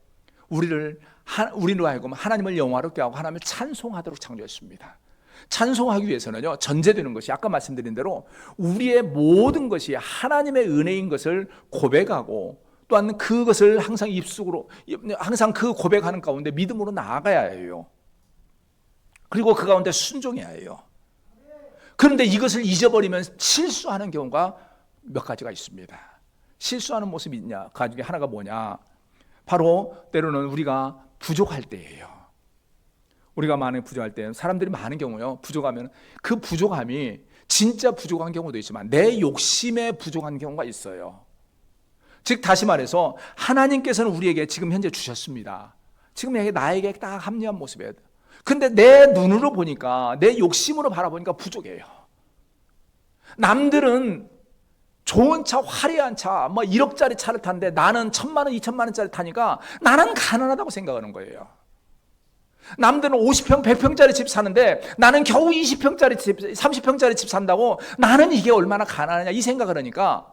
Speaker 1: 우리로 하여금 하나님을 영화롭게 하고 하나님을 찬송하도록 창조했습니다. 찬송하기 위해서는요, 전제되는 것이 아까 말씀드린 대로 우리의 모든 것이 하나님의 은혜인 것을 고백하고 또한 그것을 항상 입술로, 항상 그 고백하는 가운데 믿음으로 나아가야 해요. 그리고 그 가운데 순종해야 해요. 그런데 이것을 잊어버리면 실수하는 경우가 몇 가지가 있습니다. 실수하는 모습이 있냐? 그 중에 하나가 뭐냐? 바로 때로는 우리가 부족할 때예요. 우리가 많이 부족할 때, 사람들이 많은 경우요, 부족하면 그 부족함이 진짜 부족한 경우도 있지만 내 욕심에 부족한 경우가 있어요. 즉 다시 말해서 하나님께서는 우리에게 지금 현재 주셨습니다. 지금 나에게 딱 합리한 모습이에요. 근데 내 눈으로 보니까, 내 욕심으로 바라보니까 부족해요. 남들은 좋은 차, 화려한 차, 1억짜리 차를 타는데 나는 1,000만 원, 2,000만 원짜리 타니까 나는 가난하다고 생각하는 거예요. 남들은 50평, 100평짜리 집 사는데 나는 겨우 20평짜리 집, 30평짜리 집 산다고 나는 이게 얼마나 가난하냐 이 생각을 하니까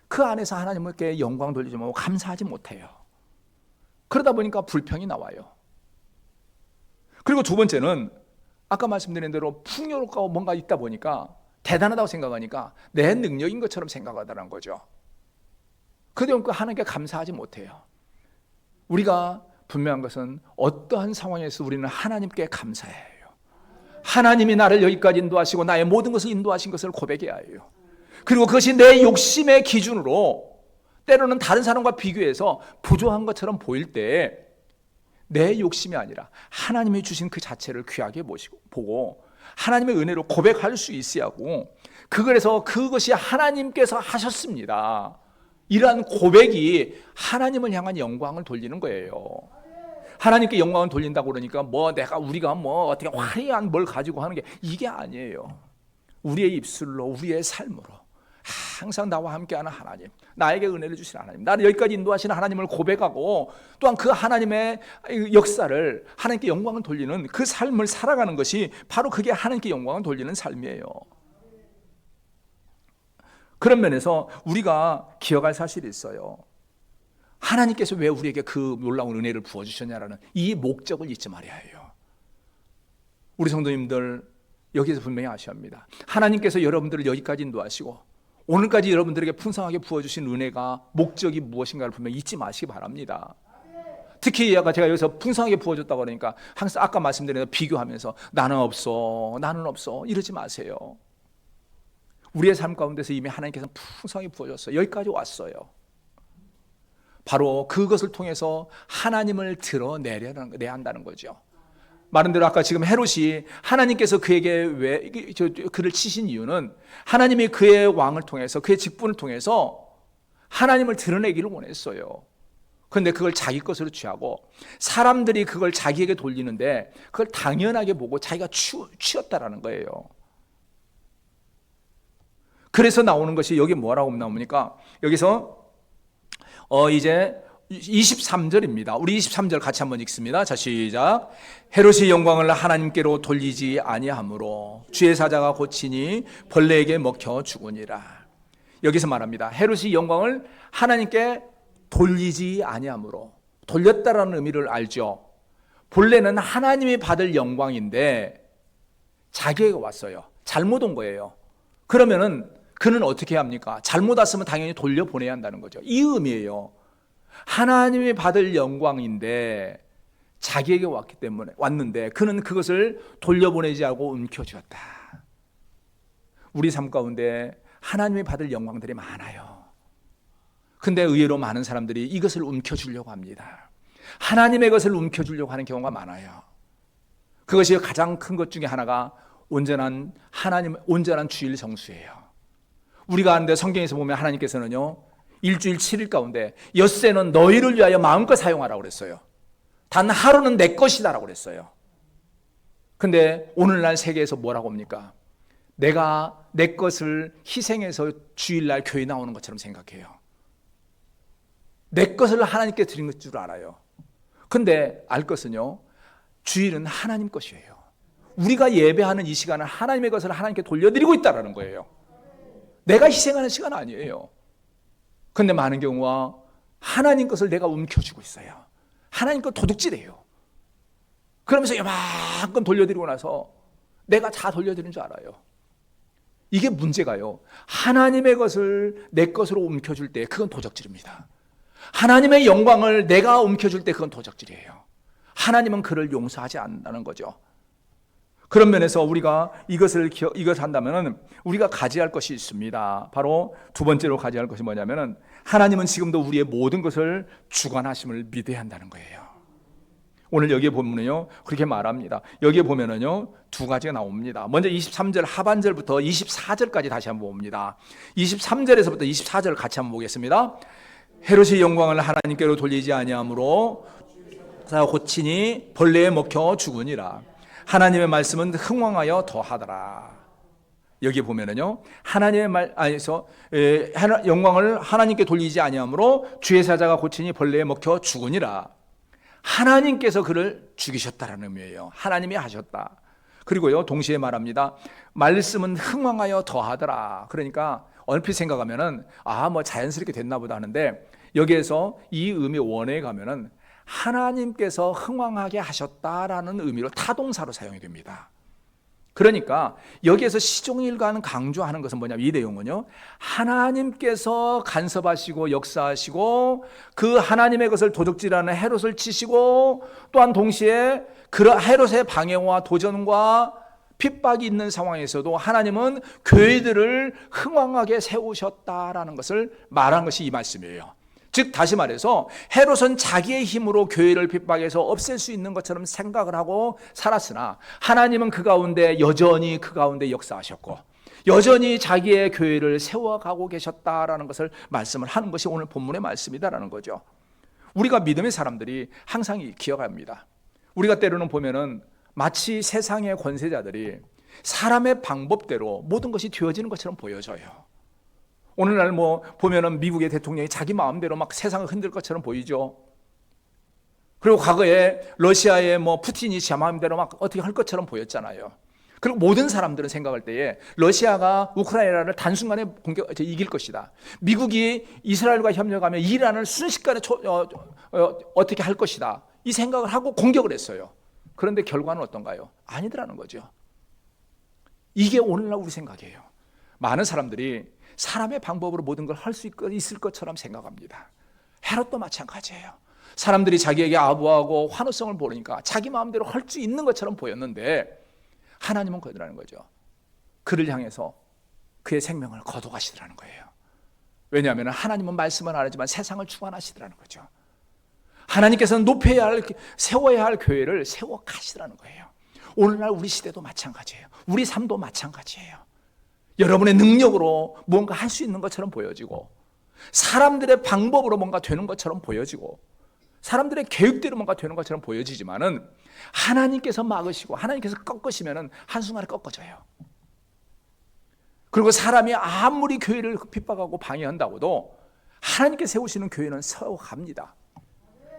Speaker 1: 그 안에서 하나님께 영광 돌리지 못하고 감사하지 못해요. 그러다 보니까 불평이 나와요. 그리고 두 번째는 아까 말씀드린 대로 풍요롭고 뭔가 있다 보니까 대단하다고 생각하니까 내 능력인 것처럼 생각하다는 거죠. 그러니까 하나님께 감사하지 못해요. 우리가 분명한 것은 어떠한 상황에서 우리는 하나님께 감사해야 해요. 하나님이 나를 여기까지 인도하시고 나의 모든 것을 인도하신 것을 고백해야 해요. 그리고 그것이 내 욕심의 기준으로 때로는 다른 사람과 비교해서 부족한 것처럼 보일 때 내 욕심이 아니라 하나님이 주신 그 자체를 귀하게 보고 하나님의 은혜로 고백할 수 있어야 하고, 그래서 그것이 하나님께서 하셨습니다, 이러한 고백이 하나님을 향한 영광을 돌리는 거예요. 하나님께 영광을 돌린다고 그러니까 우리가 어떻게 화려한 뭘 가지고 하는 게 이게 아니에요. 우리의 입술로, 우리의 삶으로 항상 나와 함께하는 하나님, 나에게 은혜를 주시는 하나님, 나를 여기까지 인도하시는 하나님을 고백하고 또한 그 하나님의 역사를, 하나님께 영광을 돌리는 그 삶을 살아가는 것이 바로 그게 하나님께 영광을 돌리는 삶이에요. 그런 면에서 우리가 기억할 사실이 있어요. 하나님께서 왜 우리에게 그 놀라운 은혜를 부어주셨냐라는 이 목적을 잊지 말아야 해요. 우리 성도님들 여기서 분명히 아셔야 합니다. 하나님께서 여러분들을 여기까지 인도하시고 오늘까지 여러분들에게 풍성하게 부어주신 은혜가 목적이 무엇인가를 분명히 잊지 마시기 바랍니다. 특히 제가 여기서 풍성하게 부어줬다고 그러니까 항상 아까 말씀드린 대로 비교하면서 나는 없어 이러지 마세요. 우리의 삶 가운데서 이미 하나님께서 풍성하게 부어줬어요. 여기까지 왔어요. 바로 그것을 통해서 하나님을 드러내야 한다는 거죠. 말한 대로 아까 지금 헤롯이 하나님께서 그에게 왜 그를 치신 이유는 하나님이 그의 왕을 통해서, 그의 직분을 통해서 하나님을 드러내기를 원했어요. 그런데 그걸 자기 것으로 취하고 사람들이 그걸 자기에게 돌리는데 그걸 당연하게 보고 자기가 취했다라는 거예요. 그래서 나오는 것이 여기 뭐라고 나옵니까? 여기서 이제 23절입니다. 우리 23절 같이 한번 읽습니다. 자, 시작. 헤롯이 영광을 하나님께로 돌리지 아니하므로 주의 사자가 고치니 벌레에게 먹혀 죽으니라. 여기서 말합니다. 헤롯이 영광을 하나님께 돌리지 아니하므로, 돌렸다라는 의미를 알죠. 본래는 하나님이 받을 영광인데 자기에게 왔어요. 잘못 온 거예요. 그러면은 그는 어떻게 합니까? 잘못 왔으면 당연히 돌려보내야 한다는 거죠. 이 의미예요. 하나님이 받을 영광인데 자기에게 왔는데 그는 그것을 돌려보내지 않고 움켜쥐었다. 우리 삶 가운데 하나님이 받을 영광들이 많아요. 근데 의외로 많은 사람들이 이것을 움켜쥐려고 합니다. 하나님의 것을 움켜쥐려고 하는 경우가 많아요. 그것이 가장 큰 것 중에 하나가 온전한 주일 정수예요. 우리가 아는데 성경에서 보면 하나님께서는요, 일주일 7일 가운데 엿새는 너희를 위하여 마음껏 사용하라고 그랬어요. 단 하루는 내 것이다라고 그랬어요. 근데 오늘날 세계에서 뭐라고 합니까? 내가 내 것을 희생해서 주일날 교회 나오는 것처럼 생각해요. 내 것을 하나님께 드린 것 줄 알아요. 근데 알 것은요, 주일은 하나님 것이에요. 우리가 예배하는 이 시간은 하나님의 것을 하나님께 돌려드리고 있다는 거예요. 내가 희생하는 시간 아니에요. 근데 많은 경우와 하나님 것을 내가 움켜쥐고 있어요. 하나님 것 도둑질해요. 그러면서 이만큼 돌려드리고 나서 내가 다 돌려드리는 줄 알아요. 이게 문제가요. 하나님의 것을 내 것으로 옮겨줄 때 그건 도적질입니다. 하나님의 영광을 내가 옮겨줄 때 그건 도적질이에요. 하나님은 그를 용서하지 않는다는 거죠. 그런 면에서 우리가 이것을 한다면 우리가 가져야 할 것이 있습니다. 바로 두 번째로 가져야 할 것이 뭐냐면 하나님은 지금도 우리의 모든 것을 주관하심을 믿어야 한다는 거예요. 오늘 여기에 보면요 그렇게 말합니다. 여기에 보면은요 두 가지가 나옵니다. 먼저 23절 하반절부터 24절까지 다시 한번 봅니다. 23절에서부터 24절을 같이 한번 보겠습니다. 헤롯의 영광을 하나님께로 돌리지 아니하므로 고치니 벌레에 먹혀 죽으니라. 하나님의 말씀은 흥왕하여 더하더라. 여기 보면은요 하나님의 말 안에서 영광을 하나님께 돌리지 아니하므로 주의 사자가 고치니 벌레에 먹혀 죽으니라. 하나님께서 그를 죽이셨다라는 의미예요. 하나님이 하셨다. 그리고요 동시에 말합니다. 말씀은 흥왕하여 더하더라. 그러니까 얼핏 생각하면은 뭐 자연스럽게 됐나 보다 하는데 여기에서 이 의미 원어에 가면은 하나님께서 흥왕하게 하셨다라는 의미로 타동사로 사용이 됩니다. 그러니까 여기에서 시종일관 강조하는 것은 뭐냐면 이 내용은요 하나님께서 간섭하시고 역사하시고 그 하나님의 것을 도둑질하는 헤롯을 치시고 또한 동시에 그 헤롯의 방해와 도전과 핍박이 있는 상황에서도 하나님은 교회들을 흥왕하게 세우셨다라는 것을 말한 것이 이 말씀이에요. 즉 다시 말해서 헤롯은 자기의 힘으로 교회를 핍박해서 없앨 수 있는 것처럼 생각을 하고 살았으나 하나님은 그 가운데 여전히 그 가운데 역사하셨고 여전히 자기의 교회를 세워가고 계셨다라는 것을 말씀을 하는 것이 오늘 본문의 말씀이다라는 거죠. 우리가 믿음의 사람들이 항상 기억합니다. 우리가 때로는 보면은 마치 세상의 권세자들이 사람의 방법대로 모든 것이 되어지는 것처럼 보여져요. 오늘날 보면은 미국의 대통령이 자기 마음대로 막 세상을 흔들 것처럼 보이죠. 그리고 과거에 러시아의 푸틴이 제 마음대로 막 어떻게 할 것처럼 보였잖아요. 그리고 모든 사람들은 생각할 때에 러시아가 우크라이나를 단순간에 이길 것이다. 미국이 이스라엘과 협력하면 이란을 순식간에 어떻게 할 것이다. 이 생각을 하고 공격을 했어요. 그런데 결과는 어떤가요? 아니더라는 거죠. 이게 오늘날 우리 생각이에요. 많은 사람들이 사람의 방법으로 모든 걸 할 수 있을 것처럼 생각합니다. 헤롯도 마찬가지예요. 사람들이 자기에게 아부하고 환호성을 보니까 자기 마음대로 할 수 있는 것처럼 보였는데 하나님은 거절하는 거죠. 그를 향해서 그의 생명을 거둬가시더라는 거예요. 왜냐하면 하나님은 말씀은 안 하지만 세상을 주관하시더라는 거죠. 하나님께서는 세워야 할 교회를 세워 가시더라는 거예요. 오늘날 우리 시대도 마찬가지예요. 우리 삶도 마찬가지예요. 여러분의 능력으로 뭔가 할 수 있는 것처럼 보여지고 사람들의 방법으로 뭔가 되는 것처럼 보여지고 사람들의 계획대로 뭔가 되는 것처럼 보여지지만은 하나님께서 막으시고 하나님께서 꺾으시면은 한순간에 꺾어져요. 그리고 사람이 아무리 교회를 핍박하고 방해한다고도 하나님께 세우시는 교회는 세워갑니다.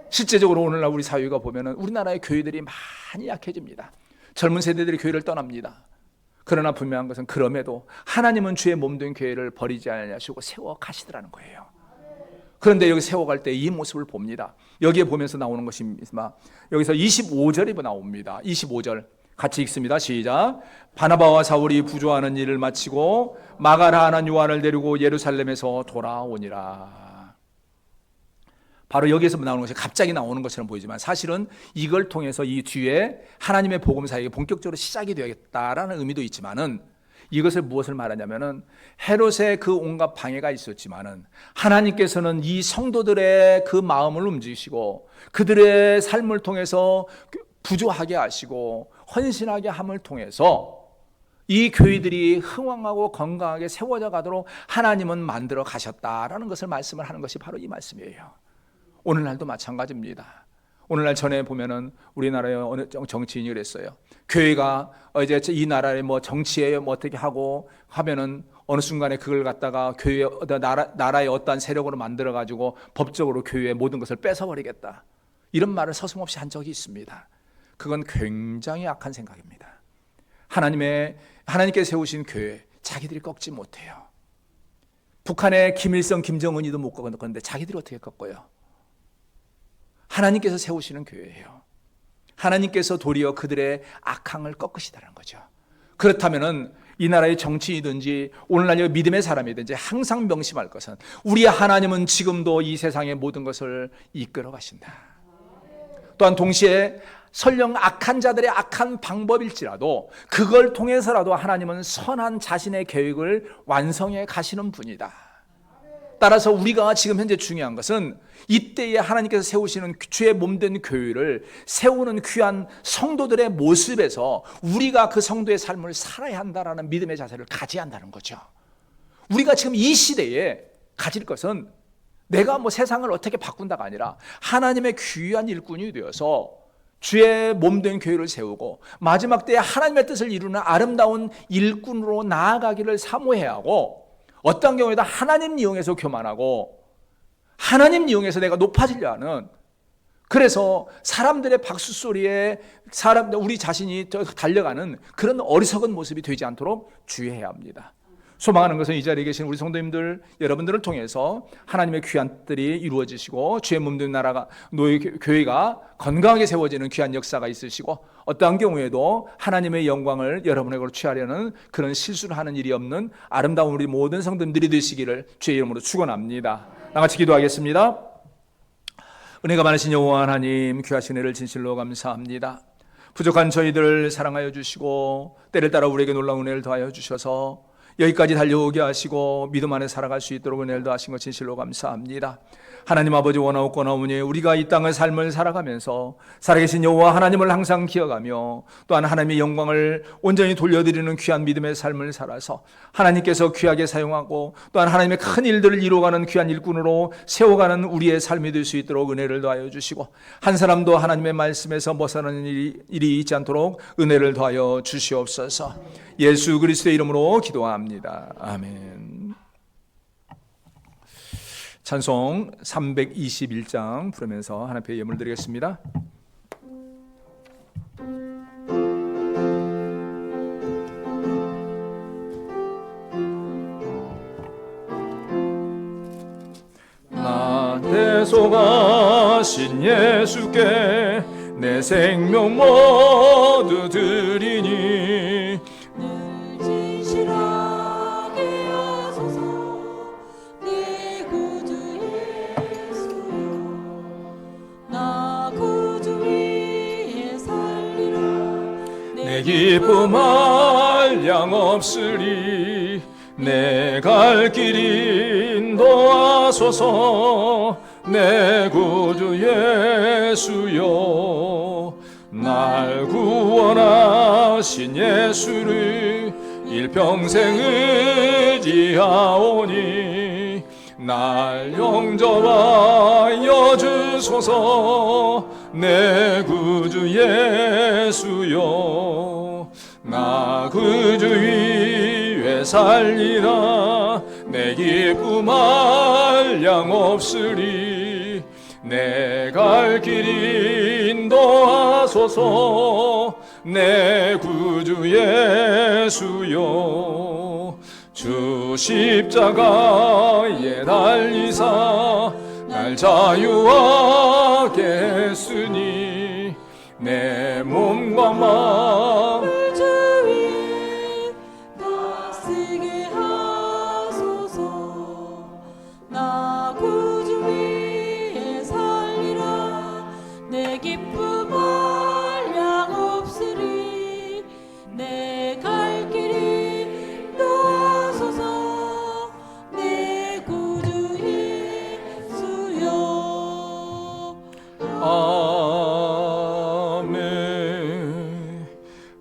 Speaker 1: 실제적으로 오늘날 우리 사회가 보면은 우리나라의 교회들이 많이 약해집니다. 젊은 세대들이 교회를 떠납니다. 그러나 분명한 것은 그럼에도 하나님은 주의 몸된 교회를 버리지 않으시고 세워 가시더라는 거예요. 그런데 여기 세워갈 때 이 모습을 봅니다. 여기에 보면서 나오는 것이 여기서 25절이 나옵니다. 25절 같이 읽습니다. 시작. 바나바와 사울이 부조하는 일을 마치고 마가라 하는 요한을 데리고 예루살렘에서 돌아오니라. 바로 여기에서 나오는 것이 갑자기 나오는 것처럼 보이지만 사실은 이걸 통해서 이 뒤에 하나님의 복음 사역이 본격적으로 시작이 되겠다라는 의미도 있지만은 이것을 무엇을 말하냐면은 헤롯의 그 온갖 방해가 있었지만은 하나님께서는 이 성도들의 그 마음을 움직이시고 그들의 삶을 통해서 부조하게 하시고 헌신하게 함을 통해서 이 교회들이 흥왕하고 건강하게 세워져 가도록 하나님은 만들어 가셨다라는 것을 말씀을 하는 것이 바로 이 말씀이에요. 오늘날도 마찬가지입니다. 오늘날 전에 보면은 우리나라의 어느 정치인이 그랬어요. 교회가 이제 이 나라의 정치에 어떻게 하고 하면은 어느 순간에 그걸 갖다가 교회 나라의 어떠한 세력으로 만들어 가지고 법적으로 교회의 모든 것을 뺏어버리겠다. 이런 말을 서슴없이 한 적이 있습니다. 그건 굉장히 악한 생각입니다. 하나님께 세우신 교회 자기들이 꺾지 못해요. 북한의 김일성, 김정은이도 못 꺾었는데 자기들이 어떻게 꺾어요? 하나님께서 세우시는 교회예요. 하나님께서 도리어 그들의 악항을 꺾으시다는 거죠. 그렇다면은 이 나라의 정치이든지 오늘날 믿음의 사람이든지 항상 명심할 것은 우리 하나님은 지금도 이 세상의 모든 것을 이끌어 가신다. 또한 동시에 설령 악한 자들의 악한 방법일지라도 그걸 통해서라도 하나님은 선한 자신의 계획을 완성해 가시는 분이다. 따라서 우리가 지금 현재 중요한 것은 이때에 하나님께서 세우시는 주의 몸된 교회를 세우는 귀한 성도들의 모습에서 우리가 그 성도의 삶을 살아야 한다라는 믿음의 자세를 가져야 한다는 거죠. 우리가 지금 이 시대에 가질 것은 내가 세상을 어떻게 바꾼다가 아니라 하나님의 귀한 일꾼이 되어서 주의 몸된 교회를 세우고 마지막 때에 하나님의 뜻을 이루는 아름다운 일꾼으로 나아가기를 사모해야 하고, 어떤 경우에도 하나님 이용해서 교만하고 하나님 이용해서 내가 높아지려 하는, 그래서 사람들의 박수 소리에 우리 자신이 달려가는 그런 어리석은 모습이 되지 않도록 주의해야 합니다. 소망하는 것은 이 자리에 계신 우리 성도님들 여러분들을 통해서 하나님의 귀한 뜻이 이루어지시고 주의 몸된 나라가 교회가 건강하게 세워지는 귀한 역사가 있으시고, 어떠한 경우에도 하나님의 영광을 여러분에게로 취하려는 그런 실수를 하는 일이 없는 아름다운 우리 모든 성도님들이 되시기를 주의 이름으로 축원합니다. 나같이 기도하겠습니다. 은혜가 많으신 여호와 하나님, 귀하신 은혜를 진실로 감사합니다. 부족한 저희들을 사랑하여 주시고 때를 따라 우리에게 놀라운 은혜를 더하여 주셔서 여기까지 달려오게 하시고 믿음 안에 살아갈 수 있도록 은혜를 더하신 것 진실로 감사합니다. 하나님 아버지, 원하옵거나오니 우리가 이 땅의 삶을 살아가면서 살아계신 여호와 하나님을 항상 기억하며 또한 하나님의 영광을 온전히 돌려드리는 귀한 믿음의 삶을 살아서 하나님께서 귀하게 사용하고 또한 하나님의 큰 일들을 이루어가는 귀한 일꾼으로 세워가는 우리의 삶이 될 수 있도록 은혜를 더하여 주시고, 한 사람도 하나님의 말씀에서 벗어나는 일이 있지 않도록 은혜를 더하여 주시옵소서. 예수 그리스도의 이름으로 기도합니다. 아멘. 찬송 321장 부르면서 하나님 앞에 예물 드리겠습니다. 나 대속하신 예수께 내 생명 모두 드리니 기쁨 한량 없으리. 내 갈 길 인도하소서. 내 구주 예수여, 날 구원하신 예수를 일평생 의지하오니 날 영접하여 주소서. 내 구주 예수여, 나 그 주 위에 살리라. 내 기쁨 한량 없으리. 내 갈 길 인도하소서. 내 구주 예수여, 주 십자가에 달리사 날 자유하게 했으니 내 몸과 마음을 주 위에 다스게 하소서. 나 구주 위에 살리라. 내 기쁨 한량 없으리. 내 갈 길이 인도하소서. 내 구주 예수여. 아멘.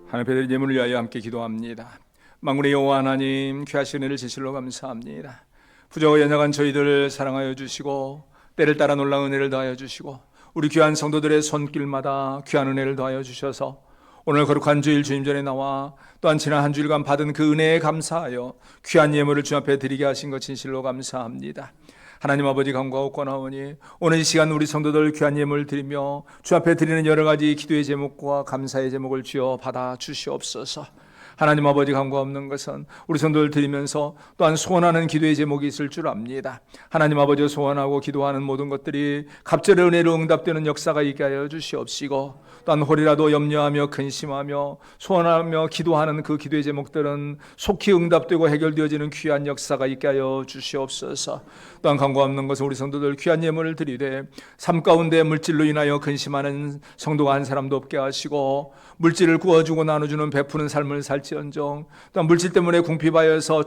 Speaker 1: 하나님 앞에 예물을 위하여 함께 기도합니다. 만군의 여호와 하나님, 귀하신 은혜를 진실로 감사합니다. 부족하고 연약한 저희들을 사랑하여 주시고 때를 따라 놀라운 은혜를 더하여 주시고 우리 귀한 성도들의 손길마다 귀한 은혜를 더하여 주셔서 오늘 거룩한 주일 주님 전에 나와 또한 지난 한 주일간 받은 그 은혜에 감사하여 귀한 예물을 주 앞에 드리게 하신 것 진실로 감사합니다. 하나님 아버지, 간구하옵거나오니 오늘 이 시간 우리 성도들 귀한 예물 드리며 주 앞에 드리는 여러 가지 기도의 제목과 감사의 제목을 주여 받아 주시옵소서. 하나님 아버지, 간구 없는 것은 우리 성도들 드리면서 또한 소원하는 기도의 제목이 있을 줄 압니다. 하나님 아버지, 소원하고 기도하는 모든 것들이 갑절의 은혜로 응답되는 역사가 있게 하여 주시옵시고, 또한 혹이라도 염려하며 근심하며 소원하며 기도하는 그 기도의 제목들은 속히 응답되고 해결되어지는 귀한 역사가 있게 하여 주시옵소서. 또한 간구 없는 것은 우리 성도들 귀한 예물을 드리되 삶 가운데 물질로 인하여 근심하는 성도가 한 사람도 없게 하시고, 물질을 구워주고 나눠주는 베푸는 삶을 살지언정 또한 물질 때문에 궁핍하여서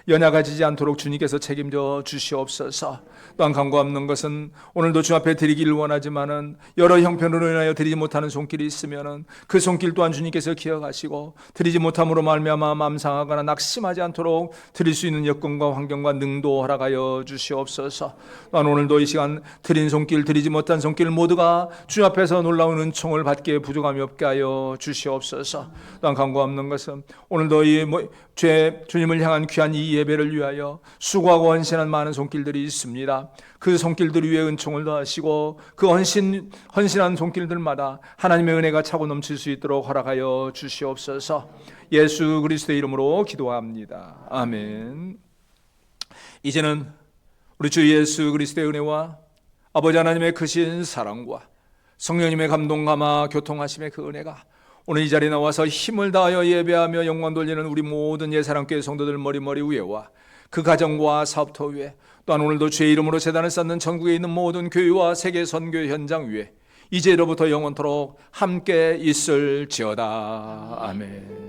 Speaker 1: 연약해지지 않도록 주님께서 책임져 주시옵소서. 또한 간구 없는 것은 오늘도 주 앞에 드리기를 원하지만은 여러 형편으로 인하여 드리지 못하는 손길이 있으면은 그 손길 또한 주님께서 기억하시고, 드리지 못함으로 말미암아 마음 상하거나 낙심하지 않도록 드릴 수 있는 여건과 환경과 능도 허락하여 주시옵소서. 또한 오늘도 이 시간 드린 손길, 드리지 못한 손길 모두가 주 앞에서 놀라운 은총을 받기에 부족함이 없게 하여 주시옵소서. 또한 간구 없는 것은 오늘도 이 주님을 향한 귀한 이 예배를 위하여 수고하고 헌신한 많은 손길들이 있습니다. 그 손길들 위에 은총을 더하시고 그 헌신한 손길들마다 하나님의 은혜가 차고 넘칠 수 있도록 허락하여 주시옵소서. 예수 그리스도의 이름으로 기도합니다. 아멘. 이제는 우리 주 예수 그리스도의 은혜와 아버지 하나님의 크신 사랑과 성령님의 감동 감화 교통하심의 그 은혜가 오늘 이 자리에 나와서 힘을 다하여 예배하며 영광 돌리는 우리 모든 예사랑교회 성도들 머리 위에와 그 가정과 사업터 위에, 또한 오늘도 주의 이름으로 제단을 쌓는 전국에 있는 모든 교회와 세계 선교 현장 위에 이제로부터 영원토록 함께 있을지어다. 아멘.